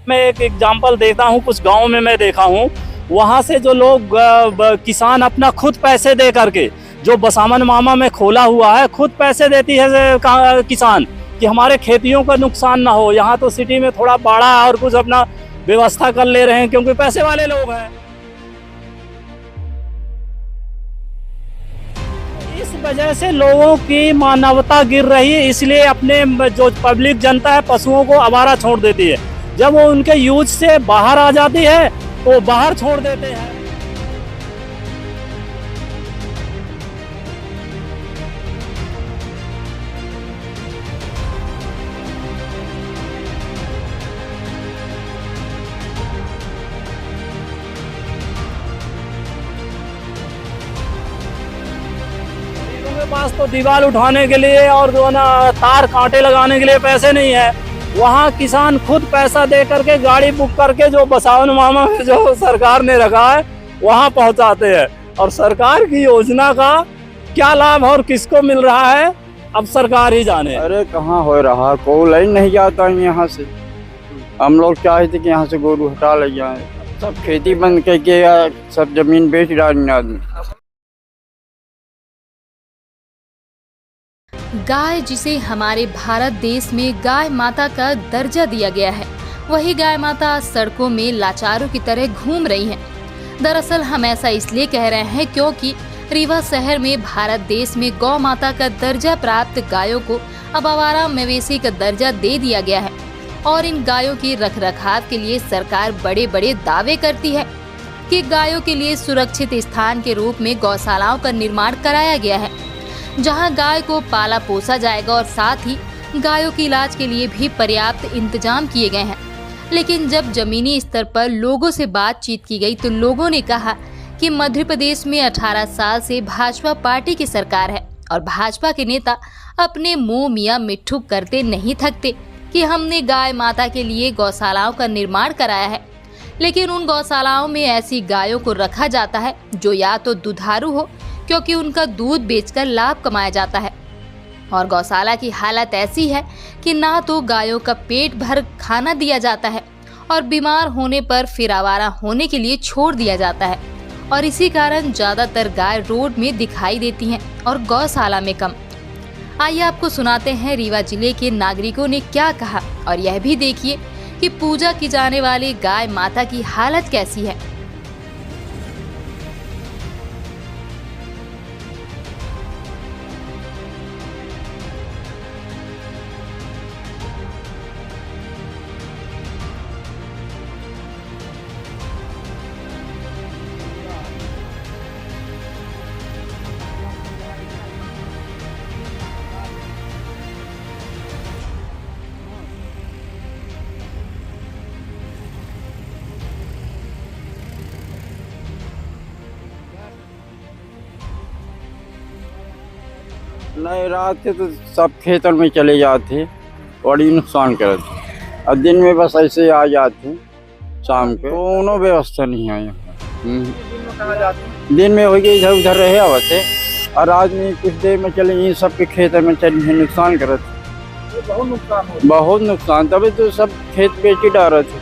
मैं एक एग्जांपल देता हूँ, कुछ गांव में मैं देखा हूँ, वहाँ से जो लोग किसान अपना खुद पैसे दे करके, जो बसामन मामा में खोला हुआ है, खुद पैसे देती है किसान कि हमारे खेतियों का नुकसान ना हो। यहाँ तो सिटी में थोड़ा बाड़ा और कुछ अपना व्यवस्था कर ले रहे हैं क्योंकि पैसे वाले लोग हैं। इस वजह से लोगों की मानवता गिर रही है, इसलिए अपने जो पब्लिक जनता है पशुओं को आवारा छोड़ देती है। जब वो उनके यूज से बाहर आ जाती है तो बाहर छोड़ देते हैं। पास तो दीवार उठाने के लिए और जो ना तार कांटे लगाने के लिए पैसे नहीं है। वहाँ किसान खुद पैसा दे करके गाड़ी बुक करके जो बसावन मामा में जो सरकार ने रखा है वहाँ पहुँचाते हैं। और सरकार की योजना का क्या लाभ और किसको मिल रहा है अब सरकार ही जाने। अरे कहाँ हो रहा, कोई लाइन नहीं जाता है यहाँ से। हम लोग चाहते कि यहाँ से गोरू हटा ले जाए, सब खेती बंद करके सब जमीन बेच डालेंगे आदमी। गाय, जिसे हमारे भारत देश में गाय माता का दर्जा दिया गया है, वही गाय माता सड़कों में लाचारों की तरह घूम रही हैं। दरअसल हम ऐसा इसलिए कह रहे हैं क्योंकि रीवा शहर में भारत देश में गौ माता का दर्जा प्राप्त गायों को अब आवारा मवेशी का दर्जा दे दिया गया है। और इन गायों की रखरखाव के लिए सरकार बड़े बड़े दावे करती है कि गायों के लिए सुरक्षित स्थान के रूप में गौशालाओं का निर्माण कराया गया है, जहां गाय को पाला पोसा जाएगा और साथ ही गायों के इलाज के लिए भी पर्याप्त इंतजाम किए गए हैं। लेकिन जब जमीनी स्तर पर लोगों से बातचीत की गई तो लोगों ने कहा कि मध्य प्रदेश में 18 साल से भाजपा पार्टी की सरकार है और भाजपा के नेता अपने मुंह मियां मिट्ठू करते नहीं थकते कि हमने गाय माता के लिए गौशालाओं का निर्माण कराया है। लेकिन उन गौशालाओं में ऐसी गायों को रखा जाता है जो या तो दुधारू हो क्योंकि उनका दूध बेचकर लाभ कमाया जाता है, और गौशाला की हालत ऐसी है कि ना तो गायों का पेट भर खाना दिया जाता है और बीमार होने पर फिर आवारा होने के लिए छोड़ दिया जाता है। और इसी कारण ज्यादातर गाय रोड में दिखाई देती हैं और गौशाला में कम। आइए आपको सुनाते हैं रीवा जिले के नागरिकों ने क्या कहा, और यह भी देखिए कि पूजा की जाने वाली गाय माता की हालत कैसी है। नहीं, रात के तो सब खेतों में चले जाते, बड़ी नुकसान करते। और दिन में बस ऐसे आ जाते, शाम को कोनो व्यवस्था नहीं है यहाँ। दिन में हो गई इधर उधर रहे आवते, और रात में कुछ देर में चले यहीं सबके खेतों में चले नुकसान करते। बहुत नुकसान, तभी तो सब खेत बेच के डाल रहे थे।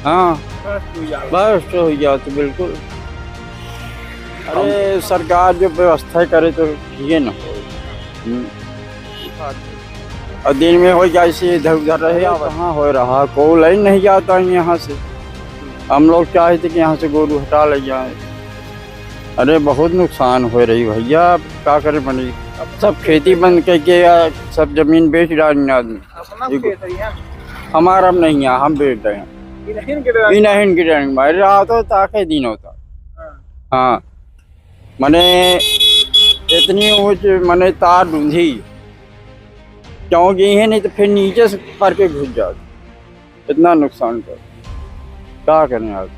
हाँ, बस हो जाते बिल्कुल। अरे सरकार जो व्यवस्था करे तो ठीक है ना। और दिन में हो जाए से इधर उधर रहे, कहाँ हो रहा, कोई लाइन नहीं जाता है यहाँ से। हम लोग चाहते कि यहाँ से गोरू हटा ले जाए। अरे बहुत नुकसान हो रही भैया, अब क्या करे बनी, सब खेती बंद करके सब जमीन बेच डालेंगे आदमी। हमारा नहीं है, हम बेच रहे हैं। इन्हें गिरेंगे रहा तो ताकि दिन होता। हाँ, मैंने इतनी ऊँच मैंने तार ढूंढी क्योंकि ये नहीं तो फिर नीचे से करके घुस जाते, इतना नुकसान कर क्या करें आप।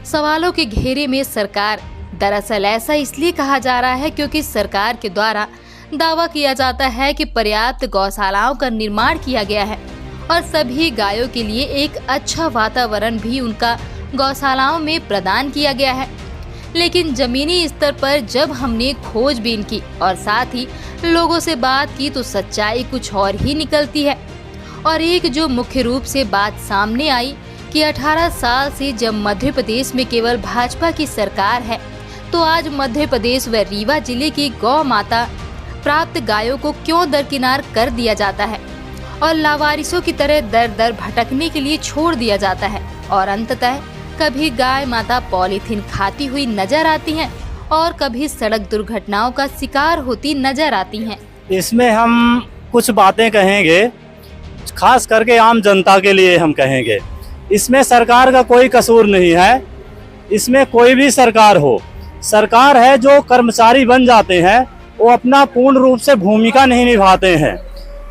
सवालों के घेरे में सरकार, दरअसल ऐसा इसलिए कहा जा रहा है क्योंकि सरकार के द्वारा दावा किया जाता है कि पर्याप्त गौशालाओं का निर्माण किया गया है और सभी गायों के लिए एक अच्छा वातावरण भी उनका गौशालाओं में प्रदान किया गया है। लेकिन जमीनी स्तर पर जब हमने खोजबीन की और साथ ही लोगों से बात की तो सच्चाई कुछ और ही निकलती है। और एक जो मुख्य रूप से बात सामने आई कि 18 साल से जब मध्य प्रदेश में केवल भाजपा की सरकार है, तो आज मध्य प्रदेश व रीवा जिले की गौ माता प्राप्त गायों को क्यों दरकिनार कर दिया जाता है और लावारिसों की तरह दर दर भटकने के लिए छोड़ दिया जाता है और अंततः कभी गाय माता पॉलीथीन खाती हुई नजर आती हैं और कभी सड़क दुर्घटनाओं का शिकार होती नजर आती हैं। इसमें हम कुछ बातें कहेंगे, खास करके आम जनता के लिए हम कहेंगे। इसमें सरकार का कोई कसूर नहीं है। इसमें कोई भी सरकार हो, सरकार है जो कर्मचारी बन जाते हैं वो अपना पूर्ण रूप से भूमिका नहीं निभाते हैं,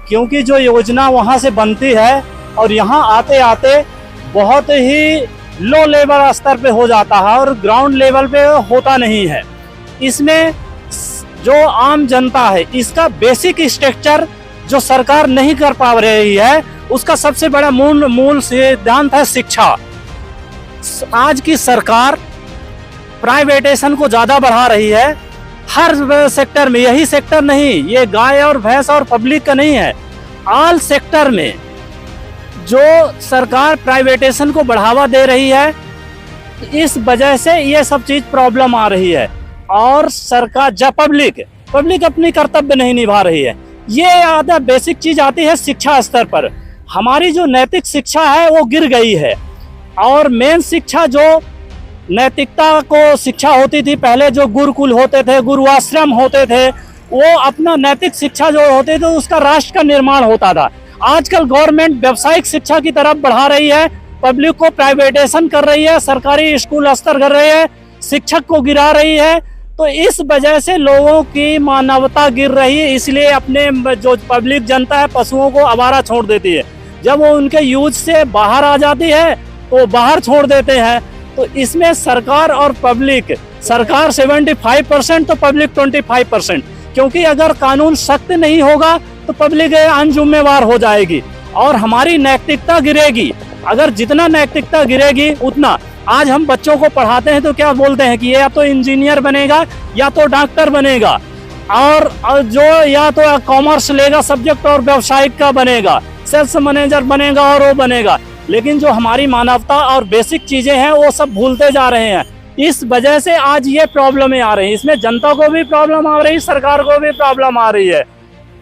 क्योंकि जो योजना वहाँ से बनती है और यहाँ आते आते बहुत ही लो लेवल स्तर पे हो जाता है और ग्राउंड लेवल पे होता नहीं है। इसमें जो आम जनता है इसका बेसिक स्ट्रक्चर जो सरकार नहीं कर पा रही है, उसका सबसे बड़ा मूल सिद्धांत है शिक्षा। आज की सरकार प्राइवेटेशन को ज्यादा बढ़ा रही है हर सेक्टर में। यही सेक्टर नहीं, ये गाय और भैंस और पब्लिक का नहीं है, ऑल सेक्टर में जो सरकार प्राइवेटेशन को बढ़ावा दे रही है, इस वजह से ये सब चीज प्रॉब्लम आ रही है। और सरकार जब पब्लिक अपनी कर्तव्य नहीं निभा रही है, ये आधा बेसिक चीज आती है शिक्षा स्तर पर। हमारी जो नैतिक शिक्षा है वो गिर गई है और मेन शिक्षा जो नैतिकता को शिक्षा होती थी पहले, जो गुरुकुल होते थे, गुरुआश्रम होते थे, वो अपना नैतिक शिक्षा जो होते थे उसका राष्ट्र का निर्माण होता था। आजकल गवर्नमेंट व्यावसायिक शिक्षा की तरफ बढ़ा रही है, पब्लिक को प्राइवेटेशन कर रही है, सरकारी स्कूल स्तर कर रही है, शिक्षक को गिरा रही है। तो इस वजह से लोगों की मानवता गिर रही है। इसलिए अपने जो पब्लिक जनता है पशुओं को आवारा छोड़ देती है। जब वो उनके यूज से बाहर आ जाती है तो बाहर छोड़ देते हैं। तो इसमें सरकार और पब्लिक, सरकार 75% तो पब्लिक 25%, क्योंकि अगर कानून सख्त नहीं होगा तो पब्लिक अनजिम्मेवार हो जाएगी और हमारी नैतिकता गिरेगी। अगर जितना नैतिकता गिरेगी उतना, आज हम बच्चों को पढ़ाते हैं तो क्या बोलते हैं कि ये या तो इंजीनियर बनेगा या तो डॉक्टर बनेगा, और जो या तो कॉमर्स लेगा सब्जेक्ट और व्यवसायिक का बनेगा, सेल्स मैनेजर बनेगा और वो बनेगा। लेकिन जो हमारी मानवता और बेसिक चीजें हैं वो सब भूलते जा रहे हैं। इस वजह से आज ये प्रॉब्लमें आ रही है। इसमें जनता को भी प्रॉब्लम आ रही है, सरकार को भी प्रॉब्लम आ रही है।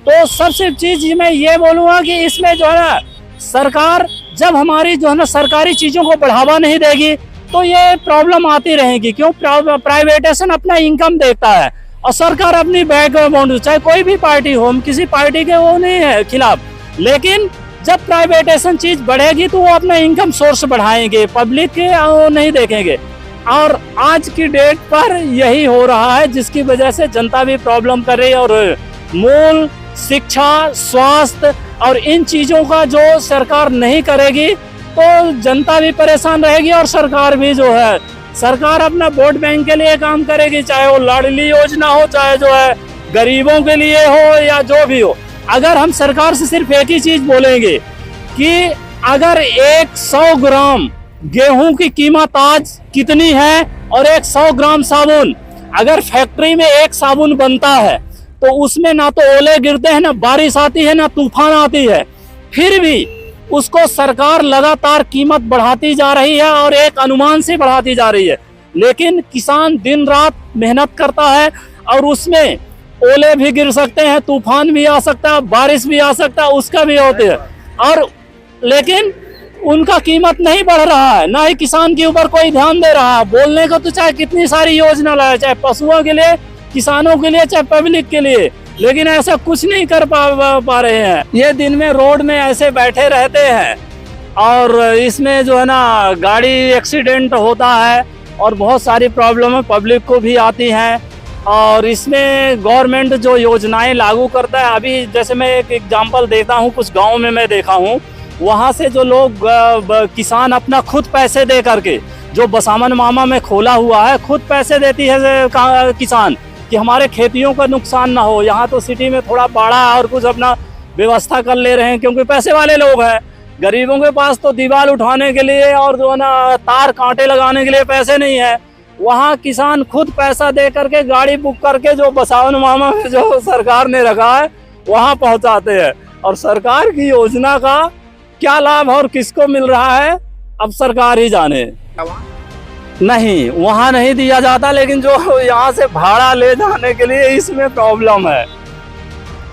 तो सबसे चीज मैं ये बोलूँगा कि इसमें जो है ना, सरकार जब हमारी जो है ना सरकारी चीजों को बढ़ावा नहीं देगी तो ये प्रॉब्लम आती रहेगी। क्यों? प्राइवेटेशन अपना इनकम देखता है और सरकार अपनी बैकग्राउंड, चाहे कोई भी पार्टी हो, हम किसी पार्टी के वो नहीं है खिलाफ, लेकिन जब प्राइवेटेशन चीज बढ़ेगी तो वो अपना इनकम सोर्स बढ़ाएंगे, पब्लिक के वो नहीं देखेंगे। और आज की डेट पर यही हो रहा है, जिसकी वजह से जनता भी प्रॉब्लम कर रही है। और मूल शिक्षा, स्वास्थ्य और इन चीजों का जो सरकार नहीं करेगी तो जनता भी परेशान रहेगी और सरकार भी जो है, सरकार अपना वोट बैंक के लिए काम करेगी, चाहे वो लाडली योजना हो, चाहे जो है गरीबों के लिए हो या जो भी हो। अगर हम सरकार से सिर्फ एक ही चीज बोलेंगे कि अगर 100 ग्राम गेहूं की कीमत आज कितनी है और 100 ग्राम साबुन, अगर फैक्ट्री में एक साबुन बनता है तो उसमें ना तो ओले गिरते हैं, ना बारिश आती है, ना तूफान आती है, फिर भी उसको सरकार लगातार कीमत बढ़ाती जा रही है और एक अनुमान से बढ़ाती जा रही है। लेकिन किसान दिन रात मेहनत करता है और उसमें ओले भी गिर सकते हैं, तूफान भी आ सकता है, बारिश भी आ सकता है, उसका भी होते है, और लेकिन उनका कीमत नहीं बढ़ रहा है, ना ही किसान के ऊपर कोई ध्यान दे रहा है। बोलने को तो चाहे कितनी सारी योजना लाए, चाहे पशुओं के लिए, किसानों के लिए, चाहे पब्लिक के लिए, लेकिन ऐसा कुछ नहीं कर पा रहे हैं। ये दिन में रोड में ऐसे बैठे रहते हैं और इसमें जो है ना गाड़ी एक्सीडेंट होता है और बहुत सारी प्रॉब्लम पब्लिक को भी आती हैं। और इसमें गवर्नमेंट जो योजनाएं लागू करता है, अभी जैसे मैं एक एग्जांपल देता हूँ, कुछ गाँव में मैं देखा हूँ, वहाँ से जो लोग किसान अपना खुद पैसे दे करके, जो बसामन मामा में खोला हुआ है, खुद पैसे देती है किसान कि हमारे खेतियों का नुकसान ना हो। यहाँ तो सिटी में थोड़ा बाड़ा और कुछ अपना व्यवस्था कर ले रहे हैं क्योंकि पैसे वाले लोग हैं। गरीबों के पास तो दीवार उठाने के लिए और जो है ना तार कांटे लगाने के लिए पैसे नहीं है। वहाँ किसान खुद पैसा दे करके गाड़ी बुक करके जो बसावन मामा में जो सरकार ने रखा है वहाँ पहुँचाते हैं। और सरकार की योजना का क्या लाभ और किसको मिल रहा है अब सरकार ही जाने। नहीं, वहाँ नहीं दिया जाता, लेकिन जो यहाँ से भाड़ा ले जाने के लिए इसमें प्रॉब्लम है।